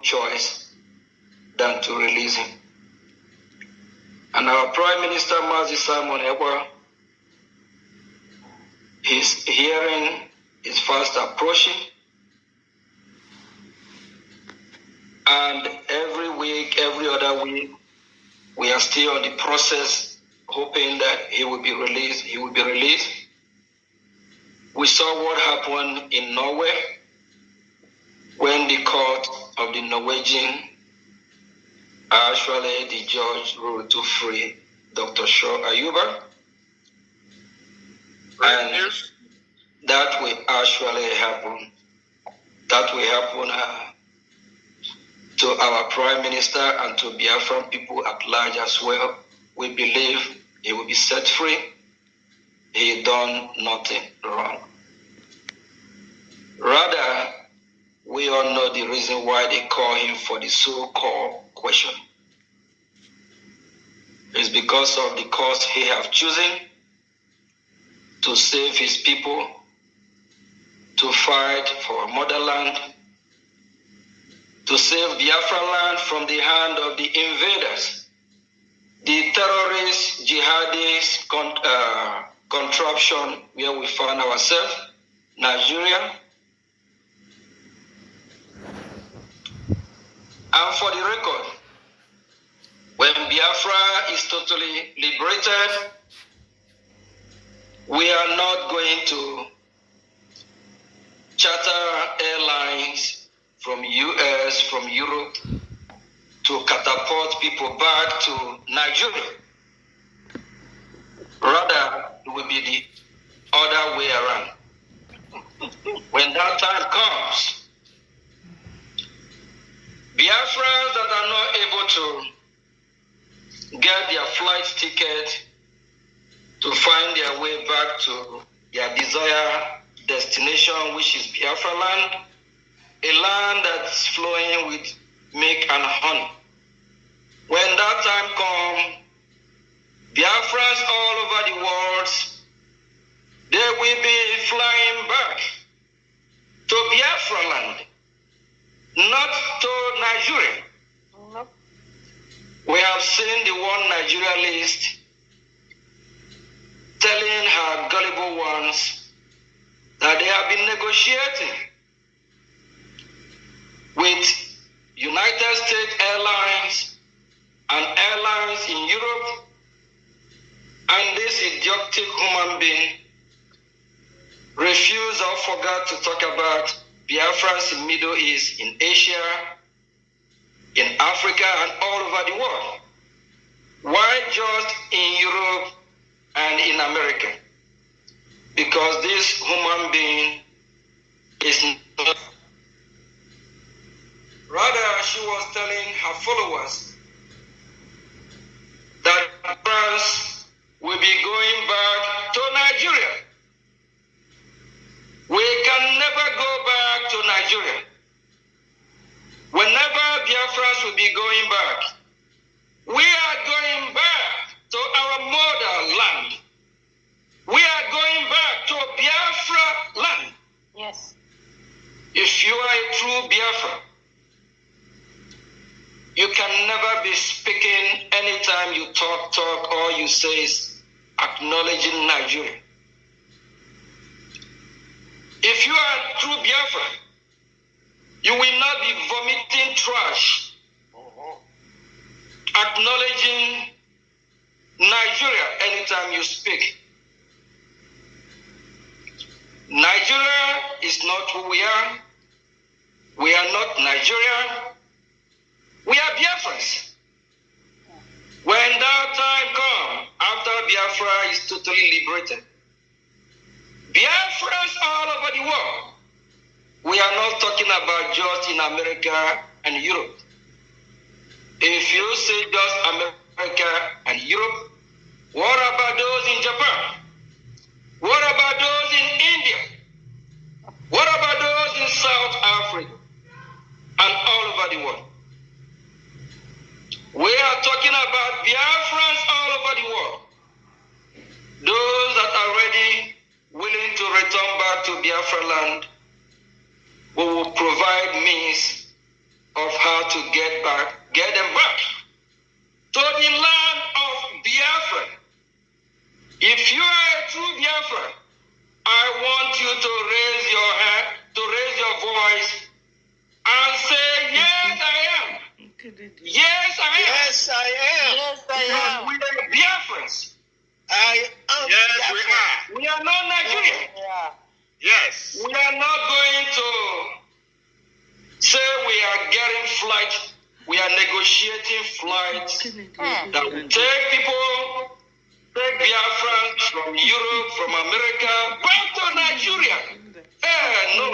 choice than to release him. And our Prime Minister, Mazi Simon Ekpa, his hearing is fast approaching. And every week, every other week, we are still on the process, hoping that he will be released. He will be released. We saw what happened in Norway when the court of the Norwegian actually the judge ruled to free Dr. Shaw Ayuba. And that will actually happen. That will happen to our Prime Minister and to Biafran people at large as well. We believe he will be set free. He done nothing wrong. Rather, we all know the reason why they call him for the so-called question. It's because of the cause he have chosen to save his people, to fight for motherland, to save Biafra land from the hand of the invaders, the terrorists, jihadists, contraption where we find ourselves, Nigeria. And for the record, when Biafra is totally liberated, we are not going to charter airlines from US, from Europe, to catapult people back to Nigeria. Rather, it will be the other way around. When that time comes, Biafrans that are not able to get their flight ticket to find their way back to their desired destination, which is Biafra land, a land that's flowing with milk and honey. When that time comes, Biafrans all over the world, they will be flying back to Biafra land, not to Nigeria. No. We have seen the one Nigeria list telling her gullible ones that they have been negotiating with United States Airlines and airlines in Europe, and this idiotic human being refused or forgot to talk about Biafrans in Middle East, in Asia, in Africa, and all over the world. Why just in Europe and in America? Because this human being is not. Rather, she was telling her followers that France will be going back to Nigeria. We can never go back to Nigeria. Whenever Biafrans will be going back, we are going back to our motherland. We are going back to Biafra land. Yes. If you are a true Biafra, you can never be speaking anytime you talk, all you say is acknowledging Nigeria. If you are a true Biafra, you will not be vomiting trash, acknowledging Nigeria anytime you speak. Nigeria is not who we are. We are not Nigeria. We are Biafrans. When that time comes, after Biafra is totally liberated, Biafrans all over the world, we are not talking about just in America and Europe. If you say just America and Europe, what about those in Japan? What about those in India? What about those in South Africa and all over the world? We are talking about Biafrans all over the world. Those that are ready, willing to return back to Biafra land, we will provide means of how to get them back to the land of Biafra. If you are a true Biafra, I want you to raise your hand, to raise your voice, and say, yes, I am. Yes, I am. Yes, I am. Yes, I am. We are Biafrans. I am. Yes, Biafra. we are. We are not Nigerian. Yeah. Yes. We are not going to say we are getting flight. We are negotiating flights that will take people, take Biafrans from Europe, from America, back to Nigeria. No.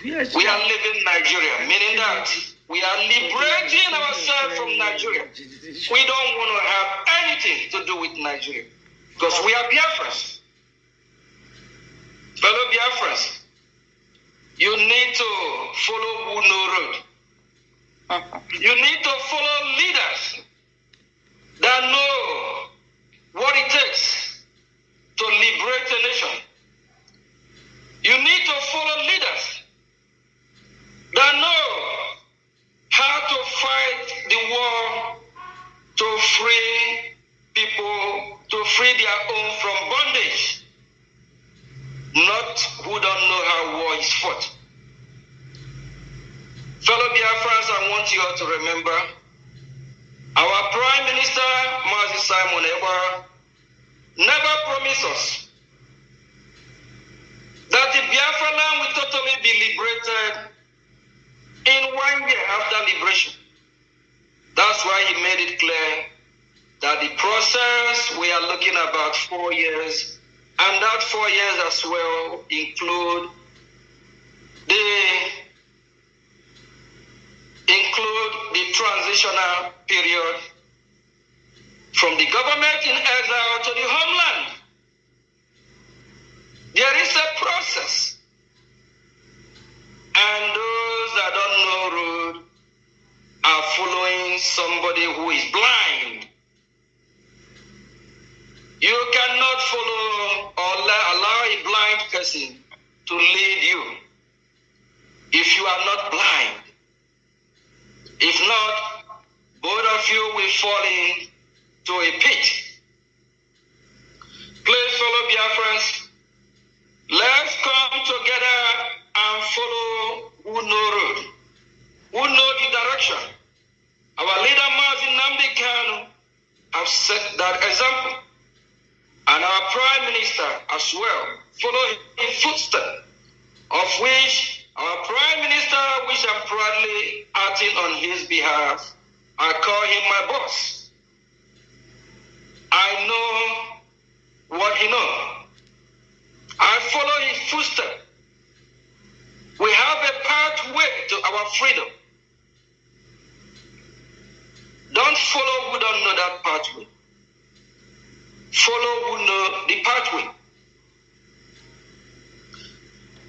We are living Nigeria, meaning that we are liberating ourselves from Nigeria. We don't want to have anything to do with Nigeria because we are Biafrans. Fellow Biafrans, you need to follow Woto road. You need to follow leaders that know what it takes to liberate a nation. You need to follow leaders that know how to fight the war to free people, to free their own from bondage. Not who don't know how war is fought. Fellow Biafrans, I want you all to remember our Prime Minister, Mazi Simon Ekpa, never promised us that the Biafra land will totally be liberated in 1 year after liberation. That's why he made it clear that the process we are looking about 4 years, and that 4 years as well include the transitional period from the government in exile to the homeland. There is a process. And those that don't know road are following somebody who is blind. You cannot follow or allow a blind person to lead you if you are not blind. If not, both of you will fall into a pit. Please, fellow Biafrans, let's come together and follow Woto road. Who know the direction. Our leader, Nnamdi Kanu, have set that example. And our Prime Minister as well follow his footsteps, of which our Prime Minister, which I'm proudly acting on his behalf, I call him my boss. I know what he knows. I follow his footsteps. We have a pathway to our freedom. Don't follow who don't know that pathway. Follow who know the pathway.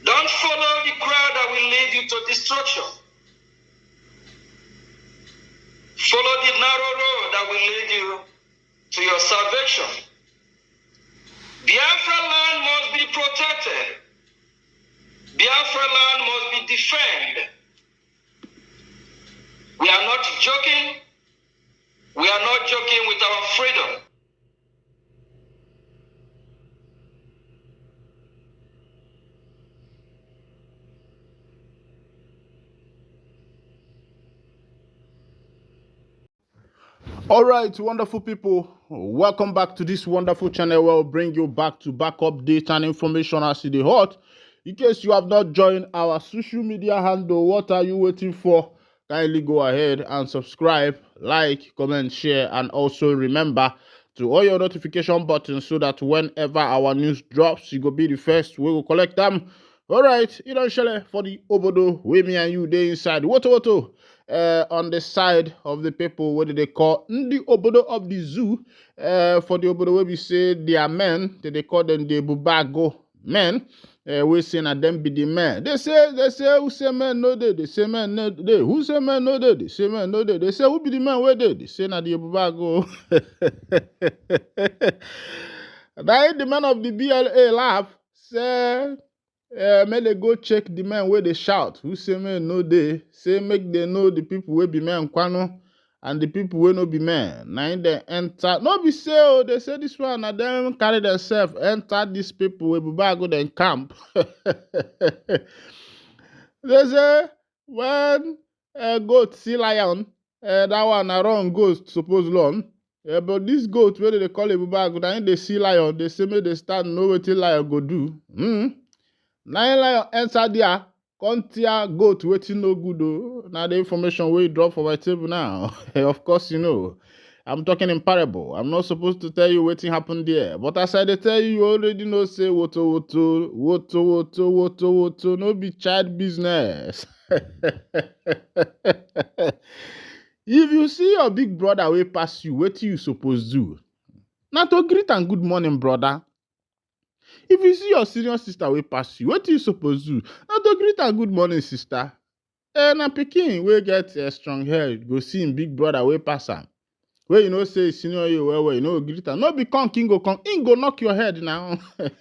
Don't follow the crowd that will lead you to destruction. Follow the narrow road that will lead you to your salvation. Biafra land must be protected. Biafra land must be defended. We are not joking. We are not joking with our freedom. All right, wonderful people, welcome back to this wonderful channel where we'll bring you back to back updates and information as it is hot. In case you have not joined our social media handle, what are you waiting for? Kindly go ahead and subscribe, like, comment, share, and also remember to all your notification buttons so that whenever our news drops, you go be the first. We will collect them. All right, you know, Shelley, for the obodo, we me and you they inside. Woto. On the side of the people, what do they call the obodo of the zoo? For the obodo where we say they are men, they call them the bubago men. We say na them be the men. They say who say men no they say men no they. Who say men no they say men no they. They say who be the men where they say na the bubago. That the man of the BLA laugh say Make they go check the men where they shout. Who say men no they say make they know the people where be men kwano and the people where no be men. Now they enter. No be say oh, they say this one and them carry themselves enter these people where be go then camp. They say when goat see lion, that one a wrong goat suppose learn. But this goat where they call it bag, now they see lion, they say make they stand know what lion go do. Now lion enter there, come tear goat waiting no good oh. Now the information we drop for my table now. Of course you know. I'm talking in parable. I'm not supposed to tell you what happened there. But as I tell you, you already know say woto, no be child business. If you see your big brother way pass you, what you supposed do? Not to greet and good morning, brother. If you see your senior sister way pass you, what you supposed do? Not to greet and good morning, sister. Na pikin wey get strong head go see him big brother way pass am. Where you know say senior you well, you know greet am. No be come king go come, him go knock your head now. They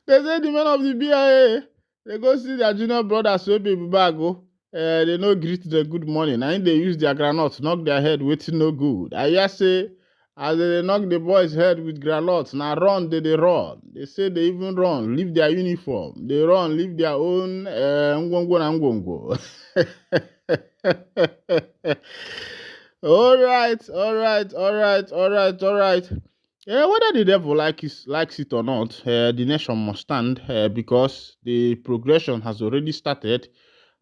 say the men of the BIA, they go see their junior brothers wey be bag go. They no greet the good morning. And they use their granite, knock their head waiting no good. I hear say as they knock the boys' head with granite, now run, they run. They say they even run, leave their uniform. They run, leave their own ngwongwo na ngwongwo. All right. Whether the devil likes it or not, the nation must stand because the progression has already started,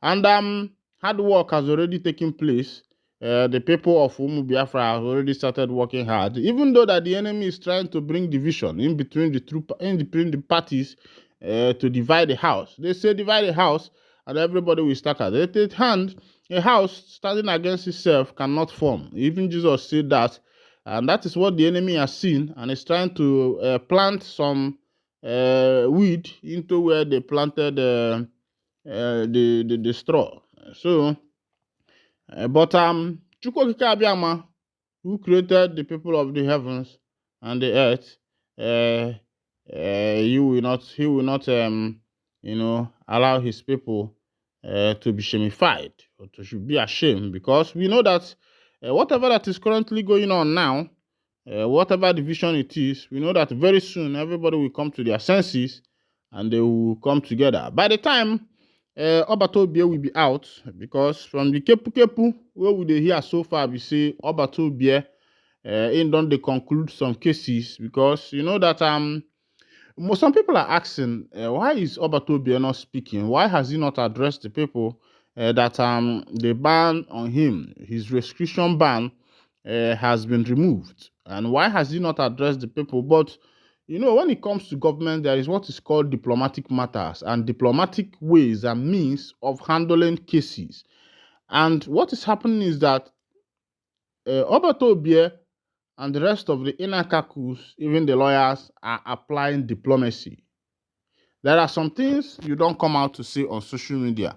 and hard work has already taken place. The people of Biafra have already started working hard, even though that the enemy is trying to bring division in between the parties to divide the house. They say divide the house, and everybody will start at it. Hand a house standing against itself cannot form. Even Jesus said that, and that is what the enemy has seen, and is trying to plant some weed into where they planted the straw. So, but Chukwu Okike Abiama, who created the people of the heavens and the earth, he will not allow his people to be shamified or to be ashamed, because we know that whatever that is currently going on now, whatever division it is, we know that very soon everybody will come to their senses and they will come together. By the time Obatobia will be out, because from the kepu where we dey hear so far, we say Obatobia in don they conclude some cases, because you know that some people are asking why is Obatobia not speaking? Why has he not addressed the people that the ban on him, his restriction ban has been removed, and why has he not addressed the people? But you know, when it comes to government, there is what is called diplomatic matters and diplomatic ways and means of handling cases. And what is happening is that Obatobia and the rest of the inner caucus, even the lawyers, are applying diplomacy. There are some things you don't come out to say on social media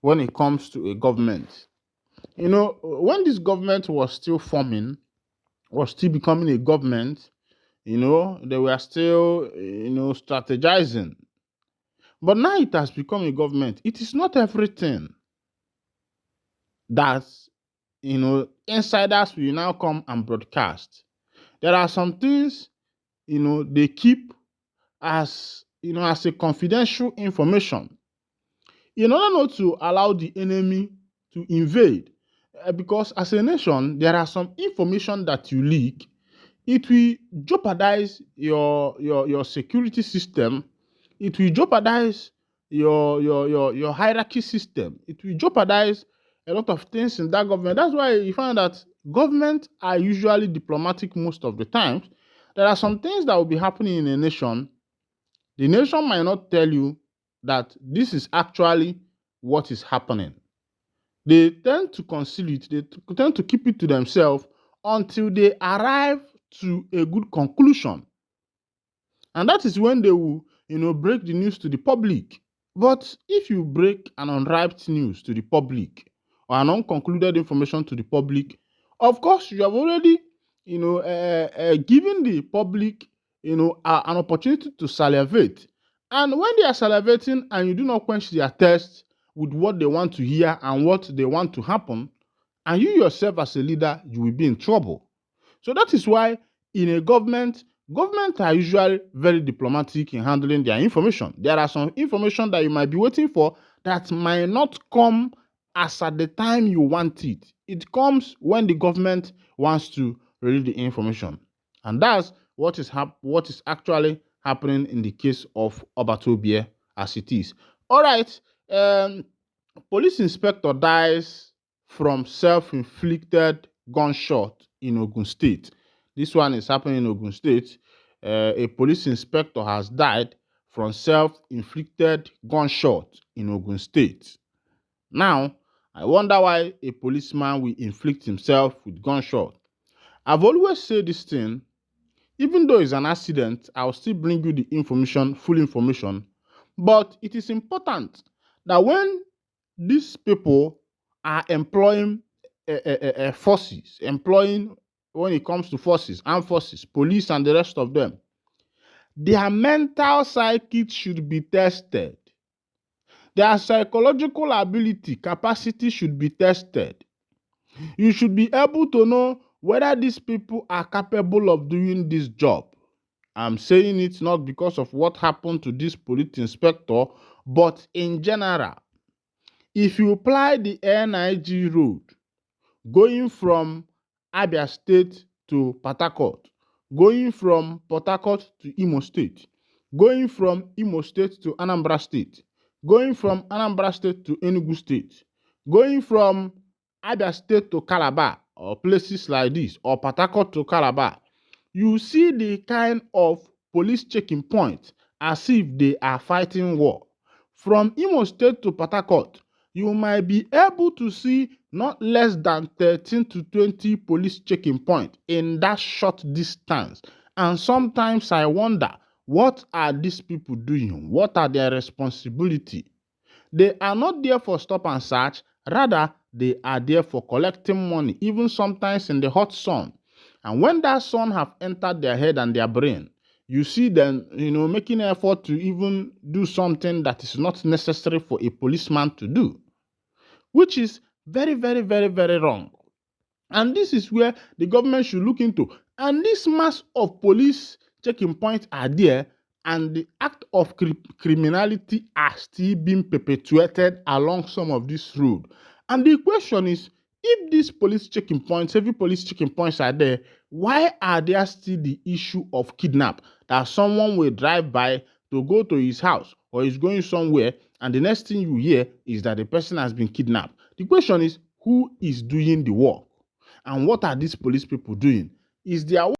when it comes to a government. You know, when this government was still forming, was still becoming a government, you know, they were still, strategizing. But now it has become a government. It is not everything that, insiders will now come and broadcast. There are some things, they keep as, as a confidential information in order not to allow the enemy to invade. Because as a nation, there are some information that you leak, it will jeopardize your security system. It will jeopardize your hierarchy system. It will jeopardize a lot of things in that government. That's why you find that government are usually diplomatic most of the times. There are some things that will be happening in a nation. The nation might not tell you that this is actually what is happening. They tend to conceal it. They tend to keep it to themselves until they arrive to a good conclusion. And that is when they will, break the news to the public. But if you break an unripe news to the public or an unconcluded information to the public, of course, you have already, given the public, an opportunity to salivate And when they are salivating and you do not quench their thirst with what they want to hear and what they want to happen, and you yourself as a leader, you will be in trouble. So that is why in a government are usually very diplomatic in handling their information. There are some information that you might be waiting for that might not come as at the time you want it. It comes when the government wants to release the information. And that's what is actually happening in the case of Obatobie as it is. All right, police inspector dies from self-inflicted gunshot in Ogun State. This one is happening in Ogun State. A police inspector has died from self-inflicted gunshot in Ogun State. Now, I wonder why a policeman will inflict himself with gunshot. I've always said this thing, even though it's an accident, I'll still bring you the information, full information. But it is important that when these people are employing forces, when it comes to forces, armed forces, police and the rest of them, their mental psyche should be tested. Their psychological ability, capacity should be tested. You should be able to know whether these people are capable of doing this job. I'm saying it not because of what happened to this police inspector, but in general. If you apply the NIG road, going from Abia State to Port Harcourt, going from Port Harcourt to Imo State, going from Imo State to Anambra State, going from Anambra State to Enugu State, going from Abia State to Calabar, or places like this, or Port Harcourt to Calabar, you see the kind of police checking point as if they are fighting war. From Imo State to Port Harcourt, you might be able to see not less than 13 to 20 police checking points in that short distance. And sometimes I wonder, what are these people doing? What are their responsibilities? They are not there for stop and search. Rather, they are there for collecting money, even sometimes in the hot sun. And when that sun have entered their head and their brain, you see them, making an effort to even do something that is not necessary for a policeman to do, which is very, very, very, very wrong. And this is where the government should look into. And this mass of police checking points are there, and the act of criminality are still being perpetuated along some of this road. And the question is, if these police checking points, heavy police checking points are there, why are there still the issue of kidnap? That someone will drive by to go to his house or is going somewhere, and the next thing you hear is that the person has been kidnapped. The question is, who is doing the work? And what are these police people doing? Is their